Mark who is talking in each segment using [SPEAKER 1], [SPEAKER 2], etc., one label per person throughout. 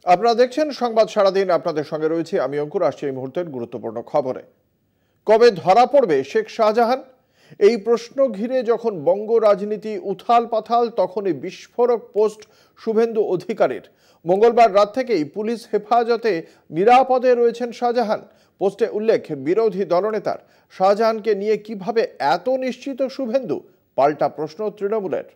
[SPEAKER 1] আপনারা দেখছেন সংবাদ সারাদিন। আপনাদের সঙ্গে রয়েছে আমি অঙ্কুর। আসছে এই মুহূর্তের গুরুত্বপূর্ণ খবরে। কবে ধরা পড়বে শেখ শাহজাহান, এই প্রশ্ন ঘিরে যখন বঙ্গ রাজনীতি উথাল পাথাল, তখনই বিস্ফোরক পোস্ট শুভেন্দু অধিকারীর। মঙ্গলবার রাত থেকেই পুলিশ হেফাজতে নিরাপদে রয়েছেন শাহজাহান। পোস্টে উল্লেখ বিরোধী দলনেতার। শাহজাহানকে নিয়ে কিভাবে এত নিশ্চিত শুভেন্দু? পাল্টা প্রশ্ন তৃণমূলের।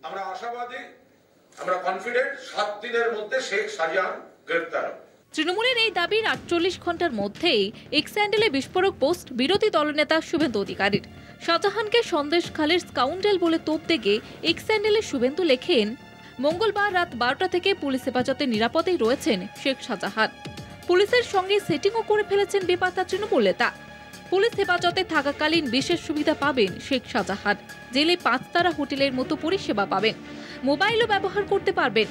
[SPEAKER 2] আমরা আশাবাদী, আমরা কনফিডেন্ট 7 দিনের মধ্যে শেখ শাহজাহান গ্রেফতার হবে।
[SPEAKER 3] তৃণমূলের এই দাবির 48 ঘন্টার মধ্যেই এক্স হ্যান্ডেলে বিস্ফোরক পোস্ট বিরোধী দলনেতা শুভেন্দু অধিকারীর। শাহজাহানকে সন্দেশখালীর স্কাউন্ডেল বলে তোপ দেগে এক্স হ্যান্ডেলে শুভেন্দু লেখেন, মঙ্গলবার রাত 12টা থেকে পুলিশ হেফাজতে নিরাপদেই রয়েছেন শেখ শাহজাহান। পুলিশের সঙ্গে সেটিংও করে ফেলেছেন বেপাত্তা তৃণমূল নেতা। পুলিশ হেফাজতে থাকাকালীন বিশেষ সুবিধা পাবেন শেখ শাহজাহান। জেলে 5 তারা হোটেলের মতো পরিষেবা পাবেন। মোবাইলও ব্যবহার করতে পারবেন।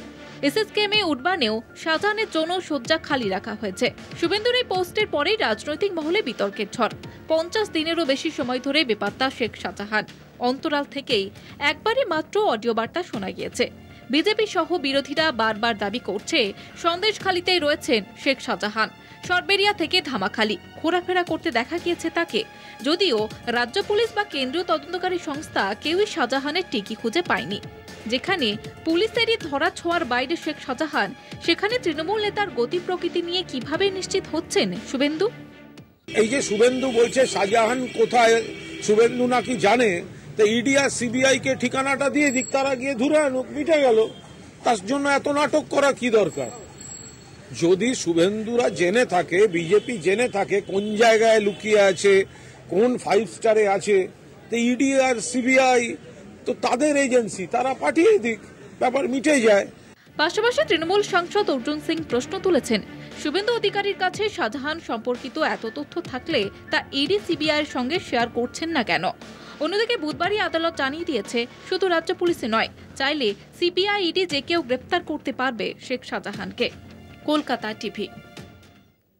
[SPEAKER 3] এসএসকেএমে উডবানেও শাহজাহানের জন্য শয্যা খালি রাখা হয়েছে। শুভেন্দুর এই পোস্টের পরেই রাজনৈতিক মহলে বিতর্কের ঝড়। 50 দিনেরও বেশি সময় ধরে বেপাত্তা শেখ শাহজাহান। অন্তরাল থেকেই একবারই মাত্র অডিও বার্তা শোনা গিয়েছে। বিজেপি সহ বিরোধীরা বারবার দাবি করছে সন্দেশখালীতেই রয়েছেন শেখ শাহজাহান। সরবেরিয়া থেকে ধামাখালি ঘোরাফেরা করতে দেখা গিয়েছে তাকে। যদিও রাজ্য পুলিশ বা কেন্দ্রীয় তদন্তকারী সংস্থা কেউই শাহজাহানের টিকি খুঁজে পায়নি। যেখানে পুলিশেরই ধরা ছোঁয়ার বাইরে শেখ শাহজাহান, সেখানে তৃণমূল নেতার গতি প্রকৃতি নিয়ে কিভাবে নিশ্চিত হচ্ছেন শুভেন্দু?
[SPEAKER 4] এই যে শুভেন্দু বলছে শাহজাহান কোথায়, শুভেন্দু নাকি জানে, তো ইডি আর সিবিআই কে ঠিকানাটা দিয়ে দিক, তারা গিয়ে ধরে আনুক, মিটে গেল। তার জন্য এত নাটক করা কি দরকার? যদি শুভেন্দুরা জেনে থাকে, বিজেপি জেনে থাকে কোন জায়গায় লুকিয়ে আছে, কোন 5 স্টারে আছে, তো ইডি আর সিবিআই তো তাদের এজেন্সি, তারা পাঠিয়ে দিক, ব্যাপার মিটে যায়।
[SPEAKER 3] পাশাপাশি তৃণমূল সাংসদ অর্জুন সিং প্রশ্ন তুলেছেন, শুভেন্দু অধিকারীর কাছে শাহজাহান সম্পর্কিত এত তথ্য থাকলে তা ইডি সিবিআই এর সঙ্গে শেয়ার করছেন না কেন? অন্যদিকে বুধবারই আদালত জানিয়ে দিয়েছে, শুধু রাজ্য পুলিশে নয়, চাইলে সিবিআই ইডি যে কেউ গ্রেফতার করতে পারবে শেখ শাহজাহানকে। কলকাতা টিভি।